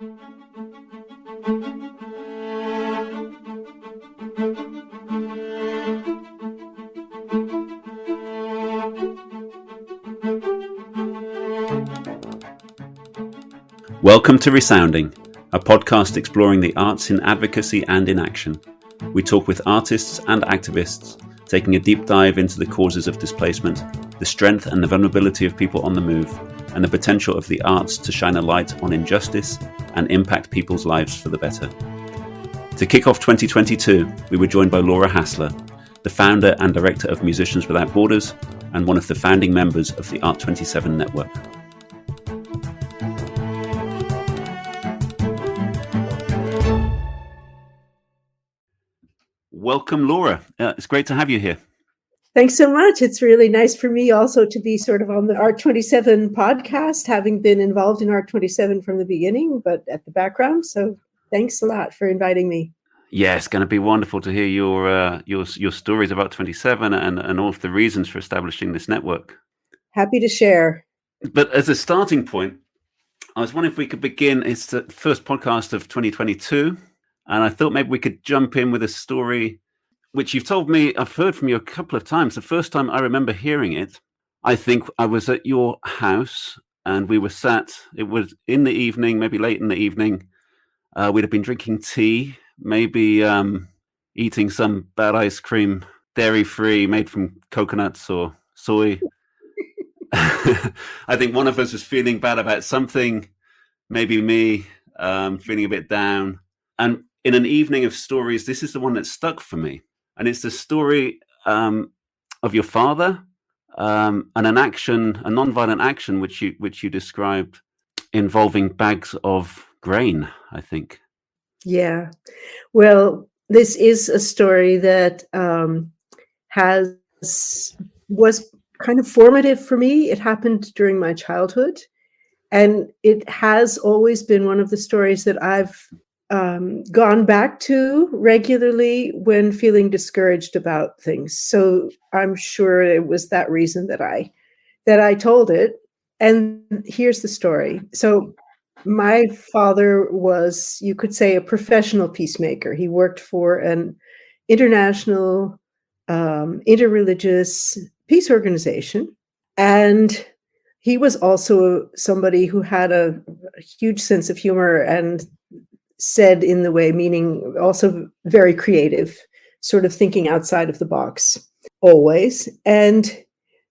Welcome to ReSounding, a podcast exploring the arts in advocacy and in action. We talk with artists and activists, taking a deep dive into the causes of displacement, the strength and the vulnerability of people on the move, and the potential of the arts to shine a light on injustice and impact people's lives for the better. To kick off 2022, we were joined by Laura Hassler, the founder and director of Musicians Without Borders and one of the founding members of the Art27 network. Welcome, Laura. It's great to have you here. Thanks so much. It's really nice for me also to be sort of on the Art27 podcast, having been involved in Art27 from the beginning, but at the background. So thanks a lot for inviting me. Yeah, it's going to be wonderful to hear your stories about Art27 and all of the reasons for establishing this network. Happy to share. But as a starting point, I was wondering if we could begin. It's the first podcast of 2022. And I thought maybe we could jump in with a story which you've told me, I've heard from you a couple of times. The first time I remember hearing it, I think I was at your house and we were sat, it was in the evening, maybe late in the evening. We'd have been drinking tea, maybe eating some bad ice cream, dairy-free, made from coconuts or soy. I think one of us was feeling bad about something, maybe me, feeling a bit down. And in an evening of stories, this is the one that stuck for me. And it's the story of your father and an action, a nonviolent action, which you described involving bags of grain, I think. Yeah. Well, this is a story that was kind of formative for me. It happened during my childhood. And it has always been one of the stories that I've gone back to regularly when feeling discouraged about things. So I'm sure it was that reason that I told it. And here's the story. So my father was, you could say, a professional peacemaker. He worked for an international interreligious peace organization. And he was also somebody who had a huge sense of humor and said in the way, meaning also very creative, sort of thinking outside of the box always. And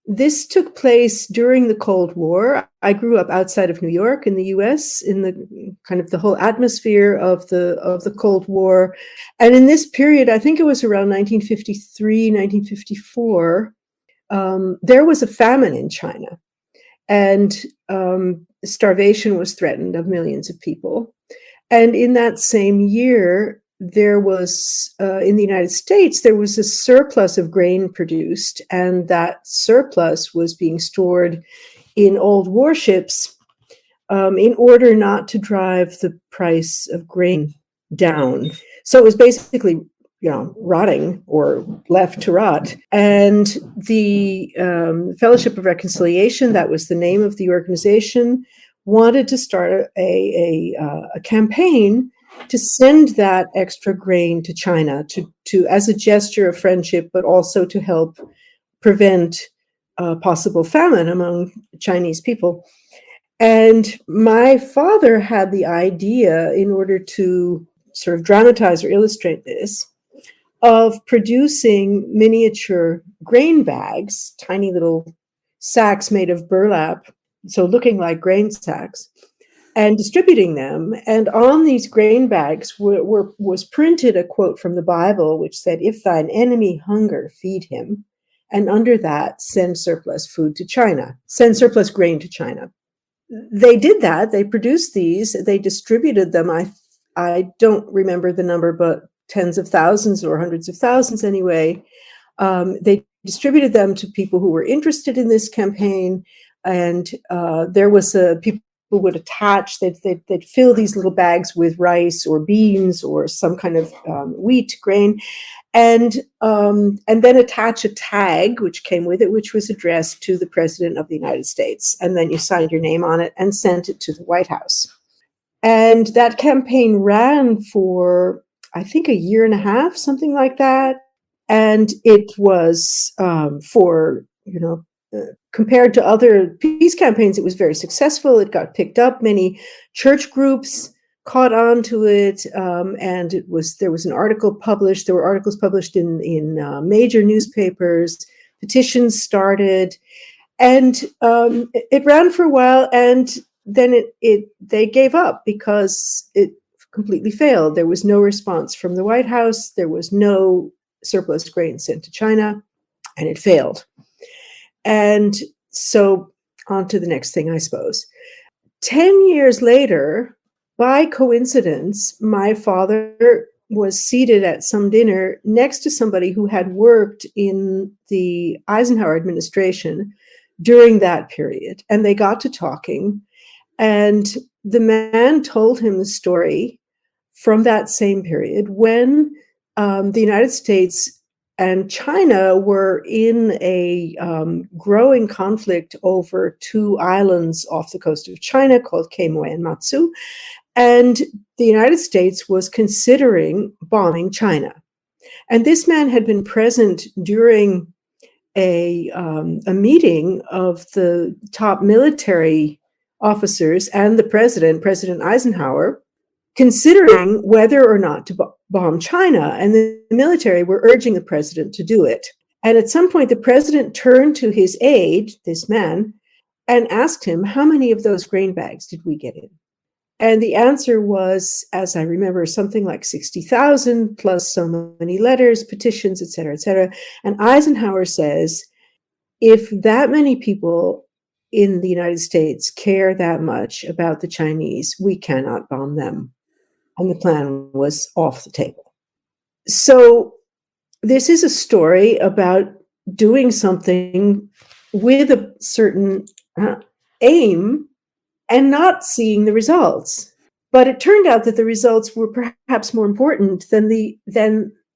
this took place during the Cold War. I grew up outside of New York in the US, in the kind of the whole atmosphere of the Cold War. And in this period, I think it was around 1953, 1954, there was a famine in China. And starvation was threatened of millions of people. And in that same year, there was, in the United States, there was a surplus of grain produced, and that surplus was being stored in old warships in order not to drive the price of grain down. So it was basically, rotting or left to rot. And the Fellowship of Reconciliation, that was the name of the organization, wanted to start a campaign to send that extra grain to China to as a gesture of friendship, but also to help prevent possible famine among Chinese people. And my father had the idea, in order to sort of dramatize or illustrate this, of producing miniature grain bags, tiny little sacks made of burlap, so looking like grain sacks, and distributing them. And on these grain bags was printed a quote from the Bible, which said, "If thine enemy hunger, feed him." And under that, send surplus food to China, send surplus grain to China. They did that. They produced these. They distributed them. I don't remember the number, but tens of thousands or hundreds of thousands anyway. They distributed them to people who were interested in this campaign. And there was people would attach, they'd fill these little bags with rice or beans or some kind of wheat grain, and then attach a tag which came with it, which was addressed to the President of the United States. And then you signed your name on it and sent it to the White House. And that campaign ran for, I think, a year and a half, something like that. And it was compared to other peace campaigns, it was very successful. It got picked up. Many church groups caught on to it, and there was an article published. There were articles published in major newspapers. Petitions started, and it ran for a while. And then they gave up because it completely failed. There was no response from the White House. There was no surplus grain sent to China, and it failed. And so on to the next thing, I suppose. 10 years later, by coincidence, my father was seated at some dinner next to somebody who had worked in the Eisenhower administration during that period. And they got to talking. And the man told him the story from that same period when the United States and China were in a growing conflict over two islands off the coast of China called Quemoy and Matsu. And the United States was considering bombing China. And this man had been present during a meeting of the top military officers and the President Eisenhower, considering whether or not to bomb China. And the military were urging the president to do it. And at some point, the president turned to his aide, this man, and asked him, how many of those grain bags did we get in? And the answer was, as I remember, something like 60,000 plus so many letters, petitions, et cetera, et cetera. And Eisenhower says, if that many people in the United States care that much about the Chinese, we cannot bomb them. And the plan was off the table. So this is a story about doing something with a certain aim and not seeing the results. But it turned out that the results were perhaps more important than the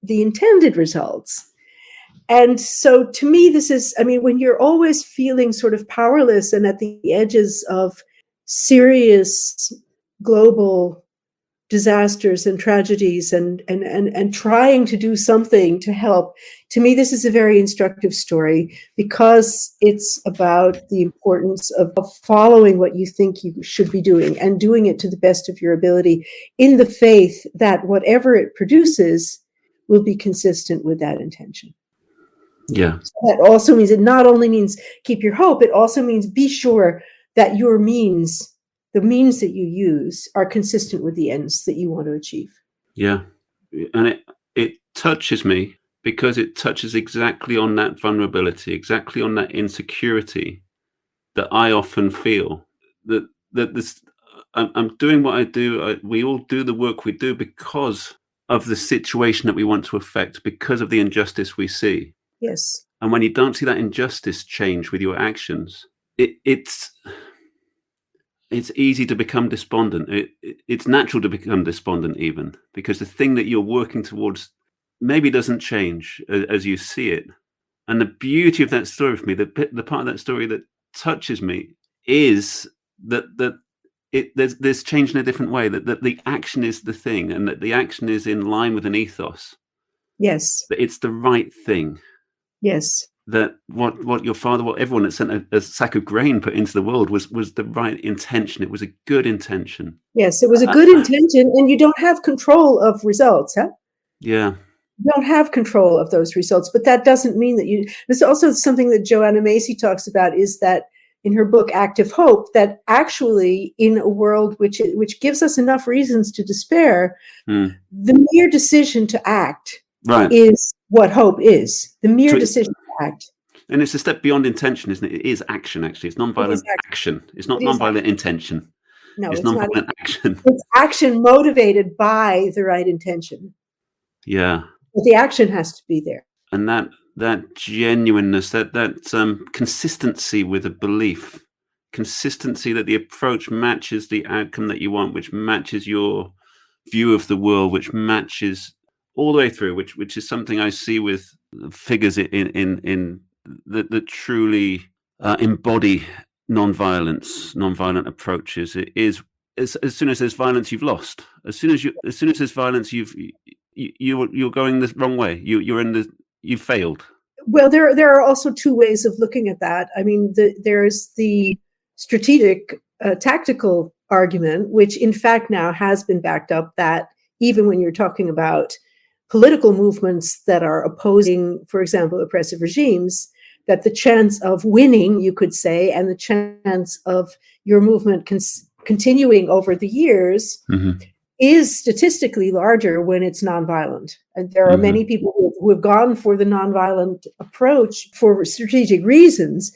intended results. And so to me, this is, when you're always feeling sort of powerless and at the edges of serious global disasters and tragedies and trying to do something to help, to me, this is a very instructive story because it's about the importance of following what you think you should be doing and doing it to the best of your ability in the faith that whatever it produces will be consistent with that intention. Yeah. So that also means, it not only means keep your hope, it also means be sure that your means, the means that you use, are consistent with the ends that you want to achieve. Yeah. And it touches me because it touches exactly on that vulnerability, exactly on that insecurity that I often feel. That this, I'm doing what I do. We all do the work we do because of the situation that we want to affect, because of the injustice we see. Yes. And when you don't see that injustice change with your actions, it's easy to become despondent. It's natural to become despondent even, because the thing that you're working towards maybe doesn't change as you see it. And the beauty of that story for me, the part of that story that touches me, is that there's change in a different way, that the action is the thing, and that the action is in line with an ethos. Yes. That it's the right thing. Yes. That what your father, what everyone that sent a sack of grain put into the world was the right intention. It was a good intention. Yes, it was a good intention, and you don't have control of results, huh? Yeah. You don't have control of those results, but that doesn't mean that you. This is also something that Joanna Macy talks about, is that in her book Active Hope, that actually in a world which gives us enough reasons to despair, the mere decision to act is what hope is. The mere decision to act. And it's a step beyond intention, isn't it? It is action, actually. It's nonviolent action. It's not nonviolent intention. No, it's nonviolent action. It's action motivated by the right intention. Yeah. But the action has to be there. And that genuineness, that consistency with a belief, consistency that the approach matches the outcome that you want, which matches your view of the world, which matches all the way through, which is something I see with figures in that truly embody nonviolent approaches. It is as soon as there's violence, you've lost. As soon as there's violence, you're going the wrong way. You've failed. Well, there are also two ways of looking at that. I mean, there's the strategic, tactical argument, which in fact now has been backed up, that even when you're talking about political movements that are opposing, for example, oppressive regimes, that the chance of winning, you could say, and the chance of your movement continuing over the years is statistically larger when it's nonviolent. And there are many people who have gone for the nonviolent approach for strategic reasons.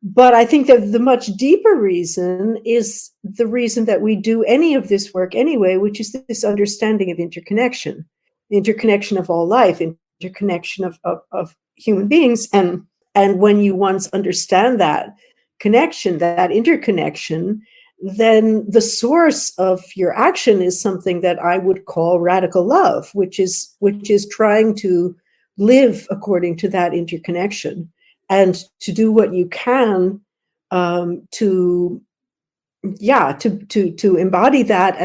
But I think that the much deeper reason is the reason that we do any of this work anyway, which is this understanding of interconnection, the interconnection of all life, interconnection of human beings. And when you once understand that connection, that interconnection, then the source of your action is something that I would call radical love, which is trying to live according to that interconnection and to do what you can to embody that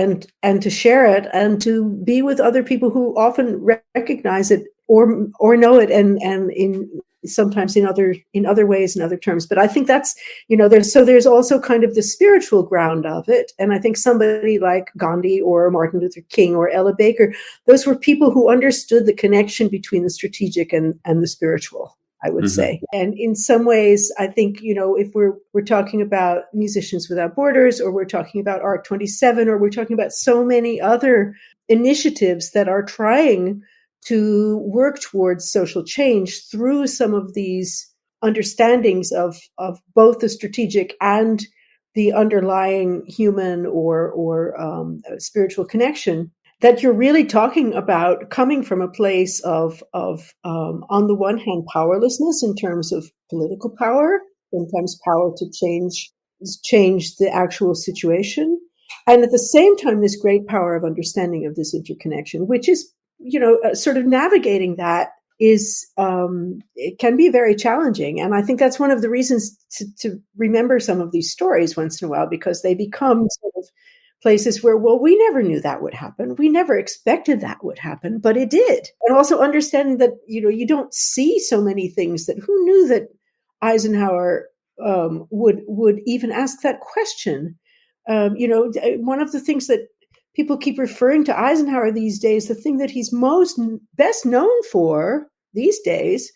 and to share it and to be with other people who often recognize it or know it and in sometimes in other ways and other terms. But I think that's, there's also kind of the spiritual ground of it. And I think somebody like Gandhi or Martin Luther King or Ella Baker, those were people who understood the connection between the strategic and the spiritual, I would say. And in some ways, I think, if we're talking about Musicians Without Borders, or we're talking about Art 27, or we're talking about so many other initiatives that are trying to work towards social change through some of these understandings of both the strategic and the underlying human or spiritual connection, that you're really talking about coming from a place of on the one hand, powerlessness in terms of political power, sometimes power to change the actual situation. And at the same time, this great power of understanding of this interconnection, which is, sort of navigating that is, it can be very challenging. And I think that's one of the reasons to remember some of these stories once in a while, because they become sort of places where, well, we never knew that would happen. We never expected that would happen, but it did. And also understanding that, you don't see so many things that who knew that Eisenhower would even ask that question. One of the things that people keep referring to Eisenhower these days, the thing that he's best known for these days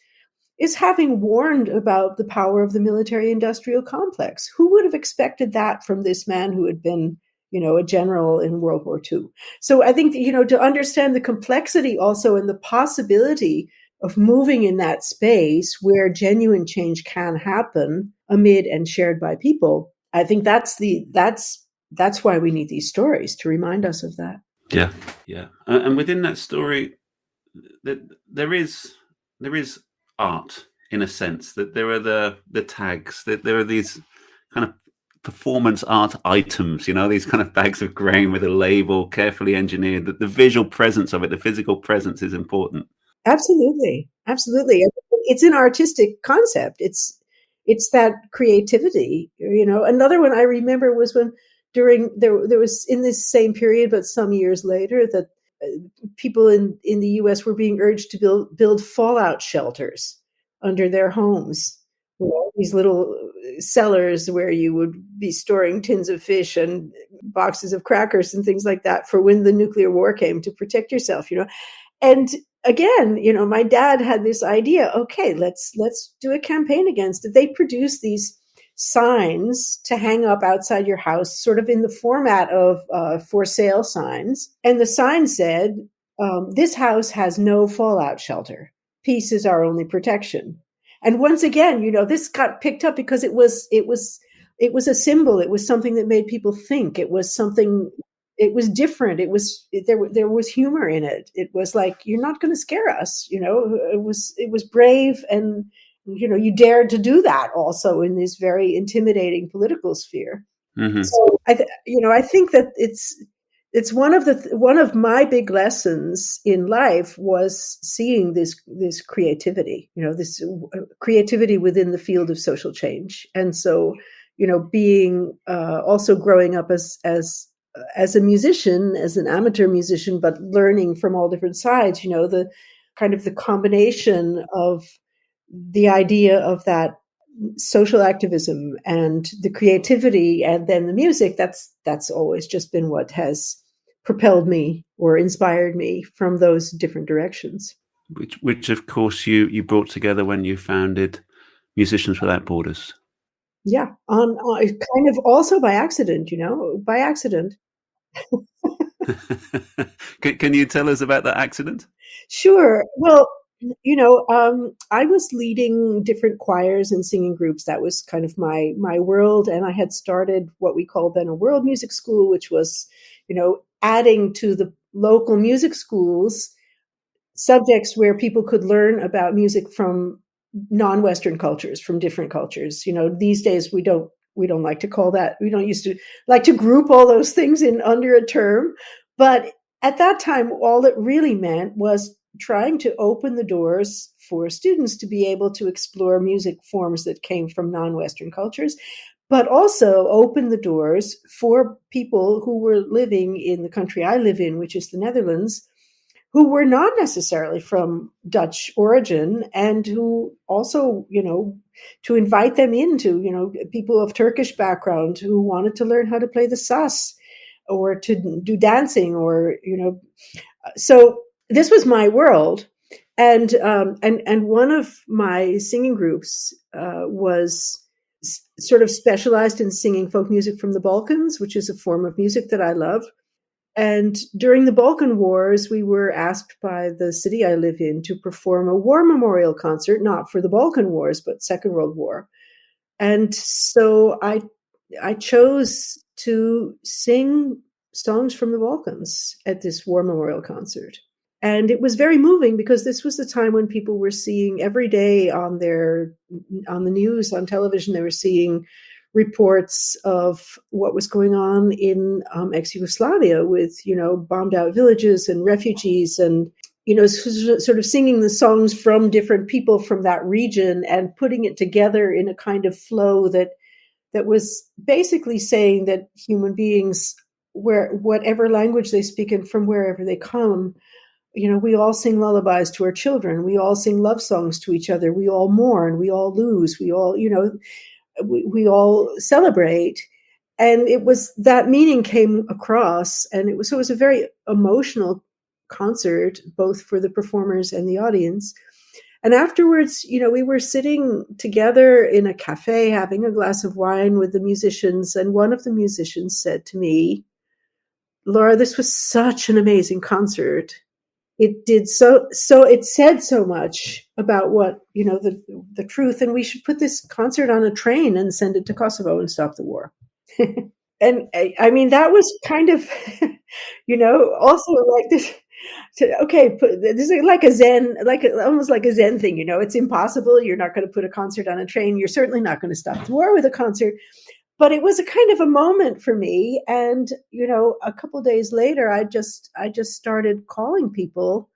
is having warned about the power of the military-industrial complex. Who would have expected that from this man who had been, a general in World War II? So I think, to understand the complexity also and the possibility of moving in that space where genuine change can happen amid and shared by people, I think that's why we need these stories, to remind us of that. Yeah. And within that story, there is art, in a sense, that there are the tags, that there are these kind of performance art items, these kind of bags of grain with a label, carefully engineered, that the visual presence of it, the physical presence is important. Absolutely. It's an artistic concept. It's that creativity, Another one I remember was when there was in this same period, but some years later, that people in the US were being urged to build fallout shelters under their homes. These little cellars where you would be storing tins of fish and boxes of crackers and things like that for when the nuclear war came, to protect yourself, And again, my dad had this idea, okay, let's do a campaign against it. They produced these signs to hang up outside your house, sort of in the format of for sale signs. And the sign said, this house has no fallout shelter. Peace is our only protection. And once again, this got picked up because it was a symbol. It was something that made people think. It was something, it was different. There was humor in it. It was like, you're not going to scare us. It was brave, and you dared to do that also in this very intimidating political sphere. Mm-hmm. So I think that it's one of my big lessons in life was seeing this creativity, this creativity within the field of social change. And so, being also growing up as as a musician, as an amateur musician, but learning from all different sides, the kind of the combination of the idea of that social activism and the creativity and then the music, that's always just been what has propelled me or inspired me from those different directions. Which of course you brought together when you founded Musicians Without Borders. Yeah, on kind of also by accident, by accident. Can you tell us about that accident? Sure. Well, I was leading different choirs and singing groups. That was kind of my world. And I had started what we called then a world music school, which was, adding to the local music schools subjects where people could learn about music from non-Western cultures, from different cultures. These days we don't like to call that, we don't used to like to group all those things in under a term. But at that time, all it really meant was trying to open the doors for students to be able to explore music forms that came from non-Western cultures, but also open the doors for people who were living in the country I live in, which is the Netherlands, who were not necessarily from Dutch origin, and who also, to invite them into, people of Turkish background who wanted to learn how to play the saz or to do dancing or, so this was my world. And one of my singing groups was sort of specialized in singing folk music from the Balkans, which is a form of music that I love. And during the Balkan Wars, we were asked by the city I live in to perform a war memorial concert, not for the Balkan Wars, but Second World War. And so I chose to sing songs from the Balkans at this war memorial concert. And it was very moving because this was the time when people were seeing every day on the news, on television, they were seeing reports of what was going on in ex-Yugoslavia with, bombed out villages and refugees and, sort of singing the songs from different people from that region and putting it together in a kind of flow that was basically saying that human beings, whatever language they speak and from wherever they come, we all sing lullabies to our children. We all sing love songs to each other. We all mourn. We all lose. We all, we all celebrate. And it was that meaning came across, and it was a very emotional concert, both for the performers and the audience. And afterwards, we were sitting together in a cafe, having a glass of wine with the musicians. And one of the musicians said to me, "Laura, this was such an amazing concert. It did so it said so much about what, the truth, and we should put this concert on a train and send it to Kosovo and stop the war." And I mean, that was kind of, also like this, this is like a Zen, almost like a Zen thing, it's impossible. You're not going to put a concert on a train. You're certainly not going to stop the war with a concert. But it was a kind of a moment for me. And, a couple of days later, I just started calling people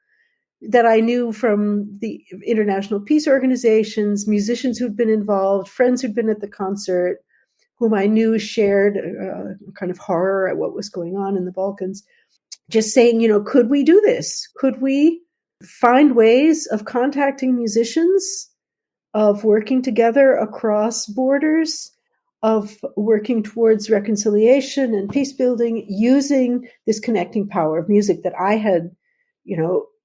that I knew from the international peace organizations, musicians who'd been involved, friends who'd been at the concert, whom I knew shared kind of horror at what was going on in the Balkans, just saying, could we do this? Could we find ways of contacting musicians, of working together across borders, of working towards reconciliation and peace building, using this connecting power of music that I had,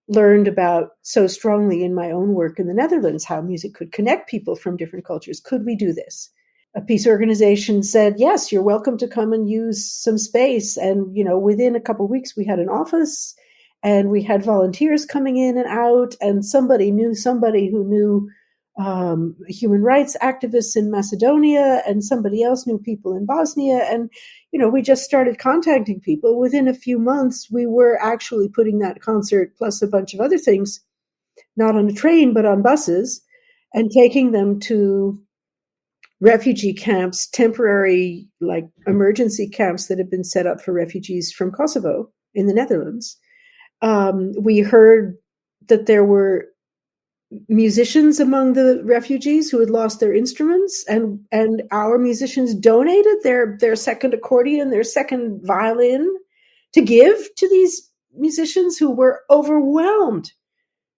learned about so strongly in my own work in the Netherlands, how music could connect people from different cultures. Could we do this? A peace organization said, yes, you're welcome to come and use some space. And, within a couple of weeks, we had an office and we had volunteers coming in and out, and somebody knew somebody who knew human rights activists in Macedonia, and somebody else knew people in Bosnia. And, we just started contacting people. Within a few months, we were actually putting that concert plus a bunch of other things, not on a train, but on buses, and taking them to refugee camps, temporary, like emergency camps that had been set up for refugees from Kosovo in the Netherlands. We heard that there were musicians among the refugees who had lost their instruments, and our musicians donated their second accordion, their second violin, to give to these musicians who were overwhelmed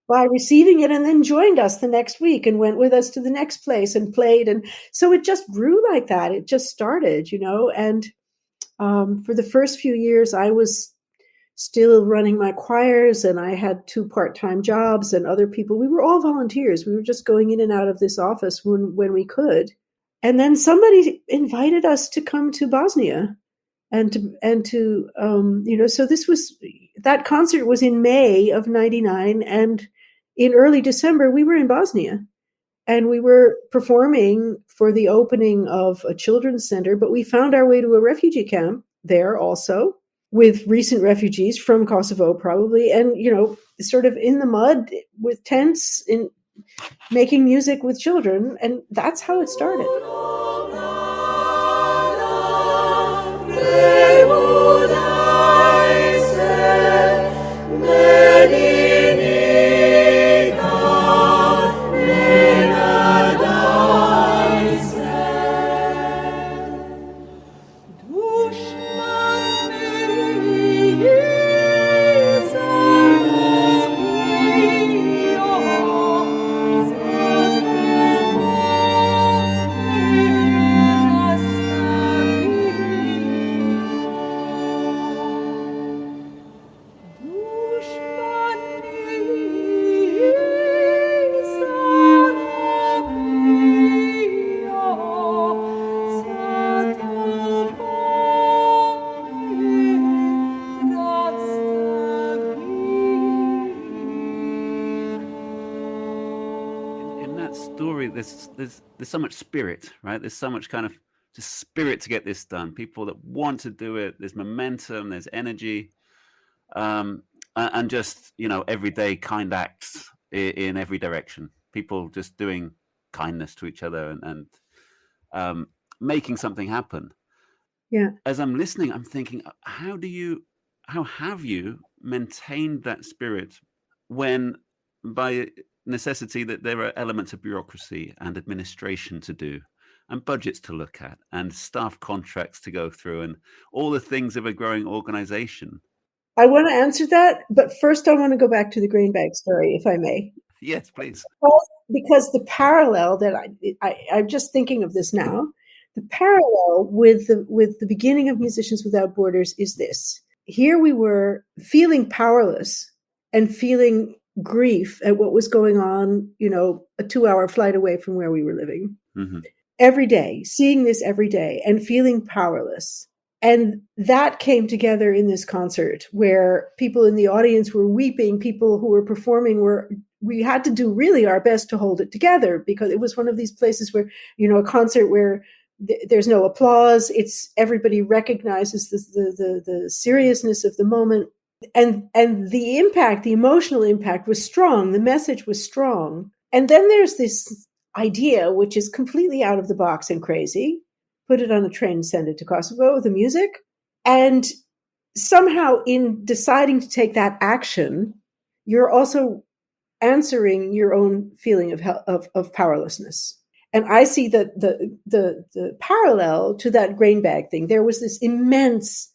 by receiving it, and then joined us the next week and went with us to the next place and played. And so it just grew like that. It just started, and for the first few years, I was still running my choirs, and I had 2 part-time jobs, and other people, we were all volunteers. We were just going in and out of this office when we could. And then somebody invited us to come to Bosnia and to so that concert was in May of 99, and in early December, we were in Bosnia, and we were performing for the opening of a children's center, but we found our way to a refugee camp there also, with recent refugees from Kosovo, probably, and, sort of in the mud with tents, in making music with children. And that's how it started. There's so much spirit, right? There's so much kind of just spirit to get this done. People that want to do it. There's momentum. There's energy, and just everyday kind acts in every direction. People just doing kindness to each other and making something happen. Yeah. As I'm listening, I'm thinking, how have you maintained that spirit when, by necessity, that there are elements of bureaucracy and administration to do, and budgets to look at, and staff contracts to go through, and all the things of a growing organization? I want to answer that, but first I want to go back to the grain bag story, if I may. Yes, please. Because the parallel that I'm just thinking of this now, the parallel with the beginning of Musicians Without Borders is this. Here we were feeling powerless and feeling grief at what was going on, a 2-hour flight away from where we were living. Mm-hmm. Every day, seeing this every day and feeling powerless. And that came together in this concert where people in the audience were weeping. People who were performing we had to do really our best to hold it together, because it was one of these places where, a concert where there's no applause. It's everybody recognizes the seriousness of the moment. And the impact, the emotional impact was strong. The message was strong. And then there's this idea, which is completely out of the box and crazy. Put it on a train and send it to Kosovo, the music. And somehow in deciding to take that action, you're also answering your own feeling of powerlessness. And I see that the parallel to that grain bag thing, there was this immense,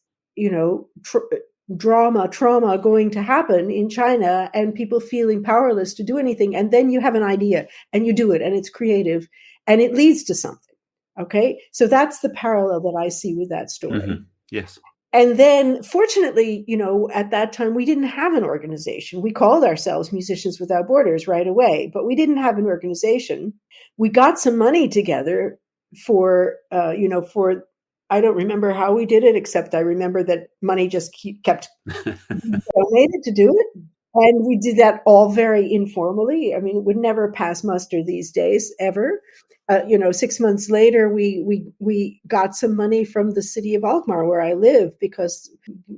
trauma going to happen in China, and people feeling powerless to do anything. And then you have an idea and you do it, and it's creative and it leads to something. Okay. So that's the parallel that I see with that story. Mm-hmm. Yes. And then fortunately, at that time, we didn't have an organization. We called ourselves Musicians Without Borders right away, but we didn't have an organization. We got some money together for I don't remember how we did it, except I remember that money just kept donated to do it. And we did that all very informally. I mean, it would never pass muster these days, ever. 6 months later, we got some money from the city of Alkmaar, where I live, because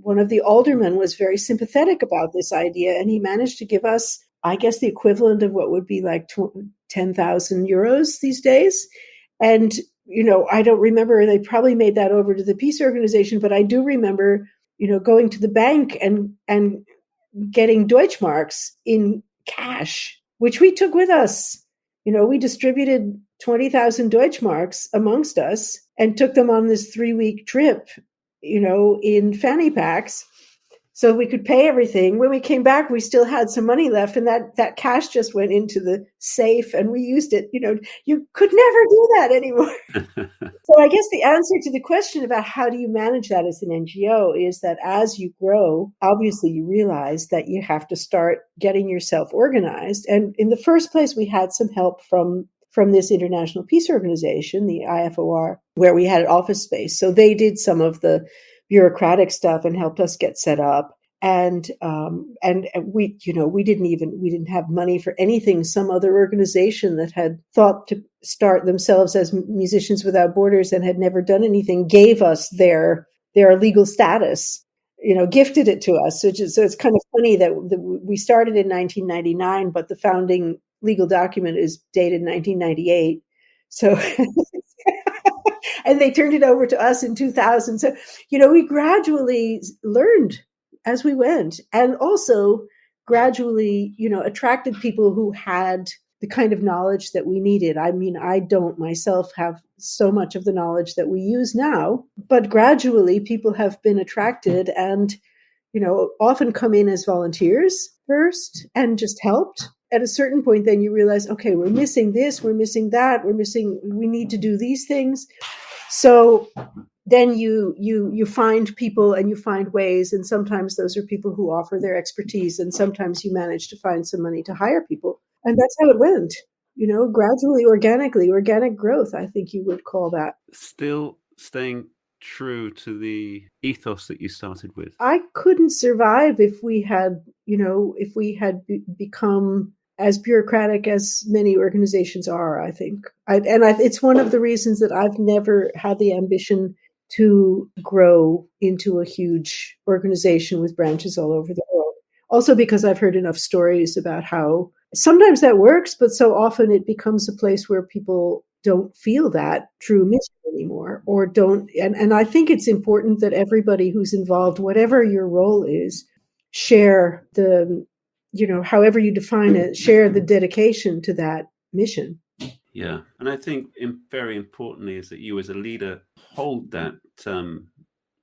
one of the aldermen was very sympathetic about this idea. And he managed to give us, I guess, the equivalent of what would be like 10,000 euros these days. And I don't remember, they probably made that over to the peace organization, but I do remember, going to the bank and getting Deutschmarks in cash which we took with us. We distributed 20,000 Deutschmarks amongst us and took them on this 3-week trip, in fanny packs, so we could pay everything. When we came back, we still had some money left, and that cash just went into the safe, and we used it. You could never do that anymore. So I guess the answer to the question about how do you manage that as an NGO is that as you grow, obviously you realize that you have to start getting yourself organized. And in the first place, we had some help from this international peace organization, the IFOR, where we had an office space. So they did some of the bureaucratic stuff and helped us get set up. And we didn't have money for anything. Some other organization that had thought to start themselves as Musicians Without Borders and had never done anything gave us their legal status, gifted it to us. So it's kind of funny that we started in 1999, but the founding legal document is dated 1998. So, and they turned it over to us in 2000. So, we gradually learned as we went, and also gradually, attracted people who had the kind of knowledge that we needed. I mean, I don't myself have so much of the knowledge that we use now, but gradually people have been attracted and, often come in as volunteers first and just helped. At a certain point, then you realize, okay, we're missing this, we're missing that, we need to do these things. So then you find people and you find ways, and sometimes those are people who offer their expertise, and sometimes you manage to find some money to hire people. And that's how it went, gradually, organically, organic growth, I think you would call that. Still staying true to the ethos that you started with. I couldn't survive if we had become as bureaucratic as many organizations are, I think. It's one of the reasons that I've never had the ambition to grow into a huge organization with branches all over the world. Also because I've heard enough stories about how sometimes that works, but so often it becomes a place where people don't feel that true mission anymore, or don't. And I think it's important that everybody who's involved, whatever your role is, share the, however you define it, share the dedication to that mission. Yeah. And I think very importantly is that you as a leader hold that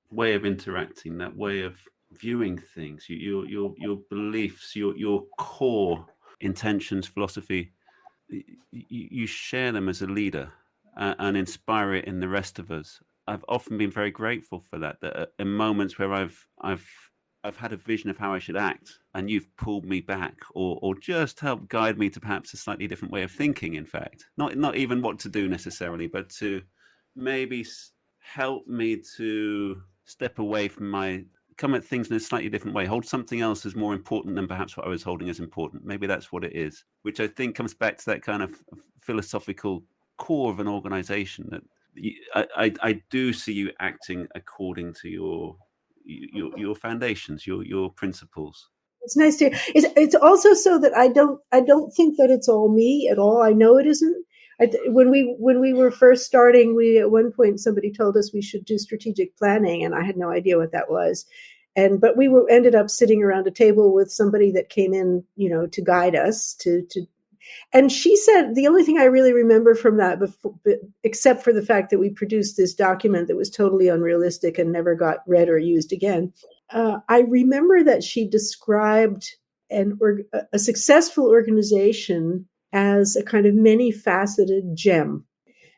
way of interacting, that way of viewing things, your beliefs, your core intentions, philosophy. You share them as a leader and inspire it in the rest of us. I've often been very grateful for that in moments where I've had a vision of how I should act, and you've pulled me back or just helped guide me to perhaps a slightly different way of thinking, in fact. Not even what to do necessarily, but to maybe help me to step away from come at things in a slightly different way, hold something else as more important than perhaps what I was holding as important. Maybe that's what it is, which I think comes back to that kind of philosophical core of an organization that I do see you acting according to your foundations, your principles. It's nice to hear. It's also so that I don't think that it's all me at all. I know it isn't. When we were first starting, at one point somebody told us we should do strategic planning, and I had no idea what that was. But we ended up sitting around a table with somebody that came in, to guide us and she said, the only thing I really remember from that, except for the fact that we produced this document that was totally unrealistic and never got read or used again, I remember that she described a successful organization as a kind of many-faceted gem.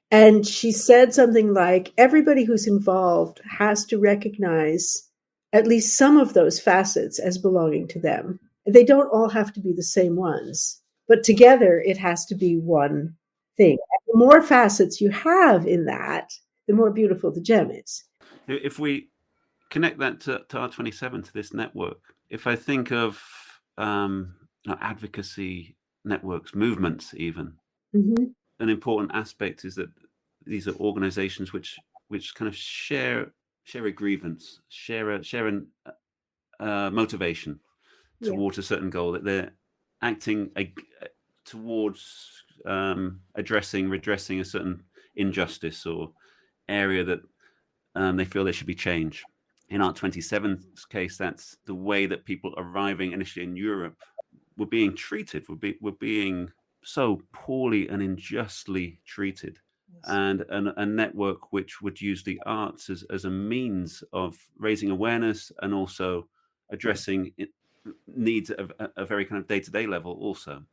And she said something like, everybody who's involved has to recognize at least some of those facets as belonging to them. They don't all have to be the same ones, but together it has to be one thing. And the more facets you have in that, the more beautiful the gem is. If we connect that to R27, to this network, if I think of advocacy networks, movements even, an important aspect is that these are organizations which kind of share a grievance, share a motivation towards a certain goal, that they're acting towards redressing a certain injustice or area that they feel there should be change. In R27's case, that's the way that people arriving initially in Europe were being treated, were being so poorly and unjustly treated. And a network which would use the arts as a means of raising awareness and also addressing needs at a very kind of day-to-day level also.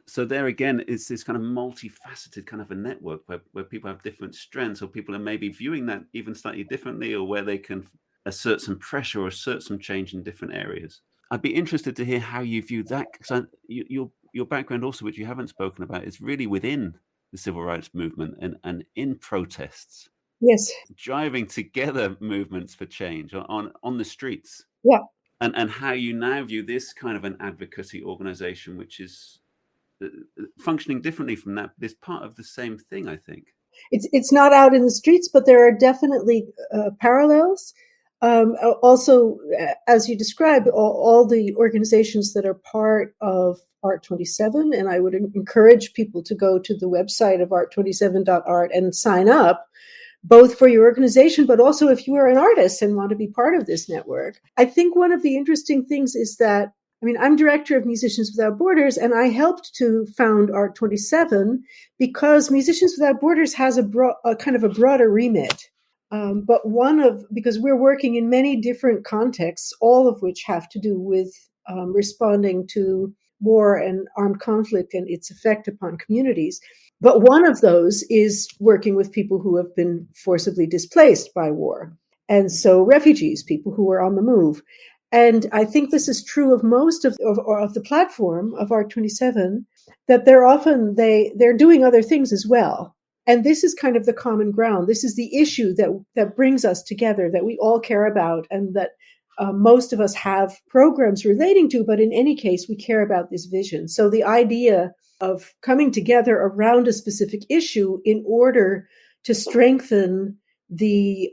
So there again, it's this kind of multifaceted kind of a network where people have different strengths, or people are maybe viewing that even slightly differently, or where they can assert some pressure or assert some change in different areas. I'd be interested to hear how you view that, because your background also, which you haven't spoken about, is really within the civil rights movement and in protests. Yes. Driving together movements for change on the streets. Yeah. And how you now view this kind of an advocacy organization, which is functioning differently from that, but is part of the same thing, I think. It's not out in the streets, but there are definitely parallels. Also, as you described, all the organizations that are part of Art27, and I would encourage people to go to the website of art27.art and sign up, both for your organization, but also if you are an artist and want to be part of this network. I think one of the interesting things is that, I'm director of Musicians Without Borders, and I helped to found Art27 because Musicians Without Borders has a kind of a broader remit. But because we're working in many different contexts, all of which have to do with responding to war and armed conflict and its effect upon communities. But one of those is working with people who have been forcibly displaced by war. And so refugees, people who are on the move. And I think this is true of most of the platform of Art27, that they're doing other things as well. And this is kind of the common ground. This is the issue that brings us together, that we all care about, and that most of us have programs relating to, but in any case, we care about this vision. So the idea of coming together around a specific issue in order to strengthen the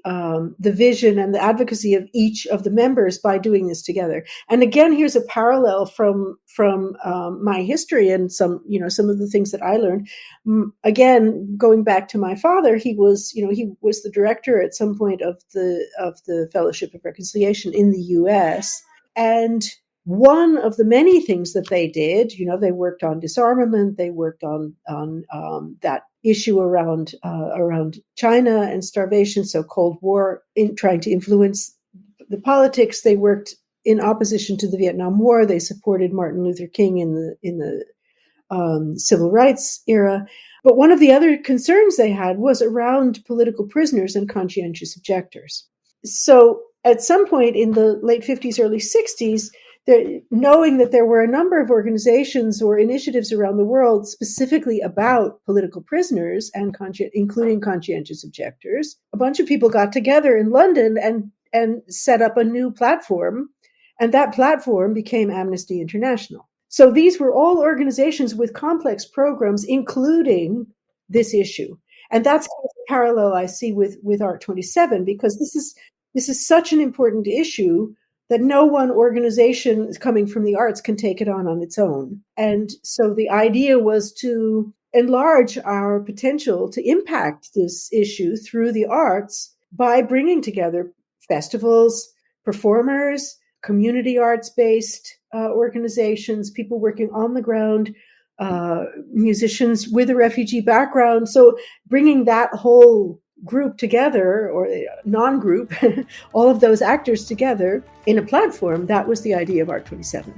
vision and the advocacy of each of the members by doing this together. And again, here's a parallel from my history and some of the things that I learned. Again, going back to my father, he was the director at some point of the Fellowship of Reconciliation in the US. And one of the many things that they did, they worked on disarmament, they worked on that issue around China and starvation, so Cold War, in trying to influence the politics. They worked in opposition to the Vietnam War. They supported Martin Luther King in the civil rights era. But one of the other concerns they had was around political prisoners and conscientious objectors. So at some point in the late 50s, early 60s, knowing that there were a number of organizations or initiatives around the world specifically about political prisoners and including conscientious objectors, a bunch of people got together in London and set up a new platform, and that platform became Amnesty International. So these were all organizations with complex programs, including this issue. And that's the parallel I see with Art27, because this is such an important issue that no one organization coming from the arts can take it on its own. And so the idea was to enlarge our potential to impact this issue through the arts by bringing together festivals, performers, community arts-based organizations, people working on the ground, musicians with a refugee background. So bringing that whole group together, or non-group, all of those actors together in a platform, that was the idea of Art27.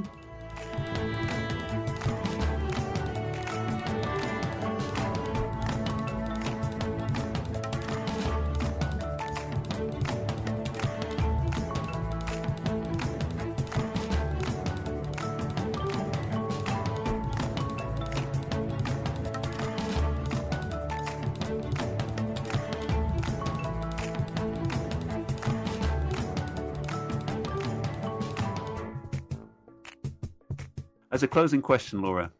As a closing question, Laura,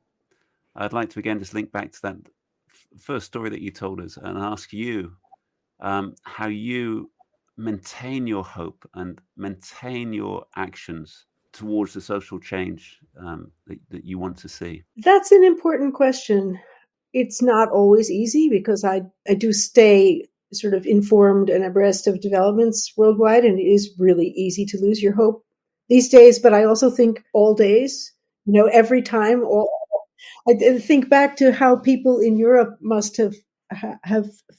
I'd like to again just link back to that first story that you told us and ask you how you maintain your hope and maintain your actions towards the social change that you want to see. That's an important question. It's not always easy because I do stay sort of informed and abreast of developments worldwide, and it is really easy to lose your hope these days. But I also think all days every time. Or I think back to how people in Europe must have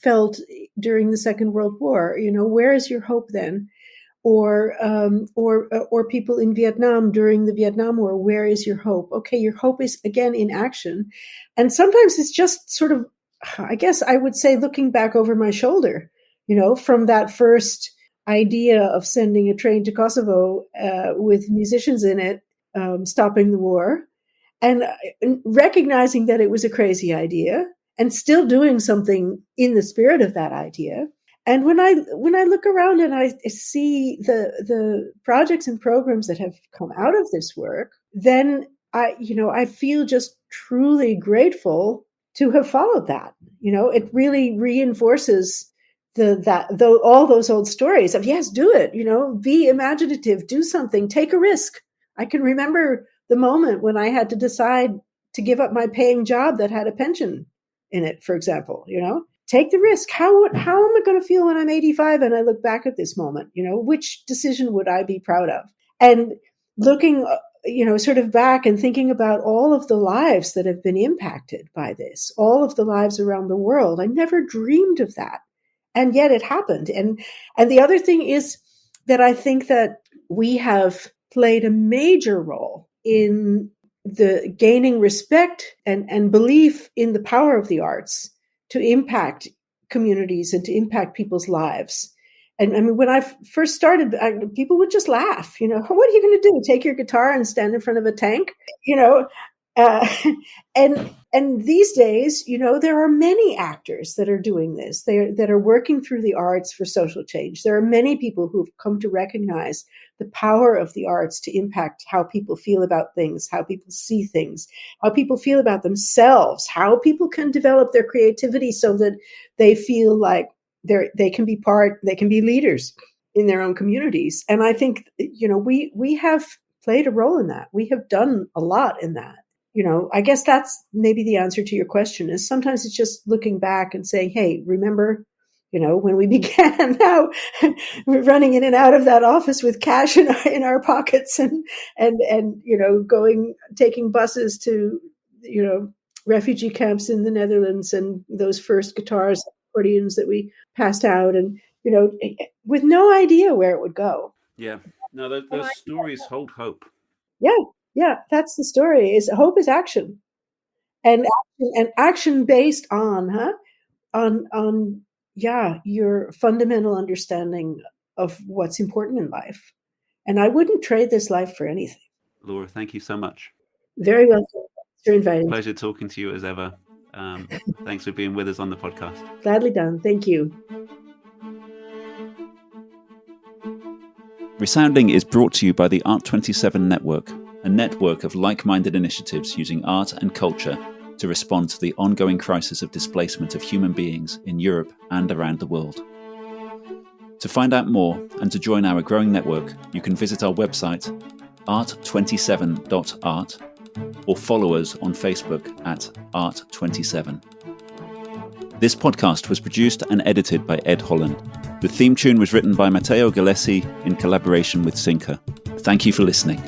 felt during the Second World War. Where is your hope then? Or people in Vietnam during the Vietnam War. Where is your hope? Okay, your hope is again in action, and sometimes it's just sort of, I guess I would say, looking back over my shoulder, from that first idea of sending a train to Kosovo with musicians in it, stopping the war, and recognizing that it was a crazy idea, and still doing something in the spirit of that idea. And when I look around and I see the projects and programs that have come out of this work, then I feel just truly grateful to have followed that. It really reinforces all those old stories of, yes, do it. Be imaginative, do something, take a risk. I can remember the moment when I had to decide to give up my paying job that had a pension in it, for example. Take the risk. How am I going to feel when I'm 85 and I look back at this moment? Which decision would I be proud of? And looking, sort of back and thinking about all of the lives that have been impacted by this, all of the lives around the world. I never dreamed of that. And yet it happened. And the other thing is that I think that we have played a major role in the gaining respect and belief in the power of the arts to impact communities and to impact people's lives. And I mean, when I first started, people would just laugh, what are you going to do? Take your guitar and stand in front of a tank? And these days, there are many actors that are doing this, that are working through the arts for social change. There are many people who've come to recognize the power of the arts to impact how people feel about things, how people see things, how people feel about themselves, how people can develop their creativity so that they feel like they can be leaders in their own communities. And I think, we have played a role in that. We have done a lot in that. I guess that's maybe the answer to your question, is sometimes it's just looking back and saying, hey, remember, when we began, now we're running in and out of that office with cash in our pockets and taking buses to, refugee camps in the Netherlands, and those first guitars, accordions that we passed out, and, with no idea where it would go. Yeah. No, those stories hold hope. Yeah, that's the story. Is hope is action, and action based on your fundamental understanding of what's important in life. And I wouldn't trade this life for anything. Laura, thank you so much. Very welcome. Thanks for inviting me. Pleasure talking to you as ever. Thanks for being with us on the podcast. Gladly done. Thank you. ReSounding is brought to you by the Art27 Network, a network of like-minded initiatives using art and culture to respond to the ongoing crisis of displacement of human beings in Europe and around the world. To find out more and to join our growing network, you can visit our website, art27.art, or follow us on Facebook at Art27. This podcast was produced and edited by Ed Holland. The theme tune was written by Matteo Gallesi in collaboration with Synca. Thank you for listening.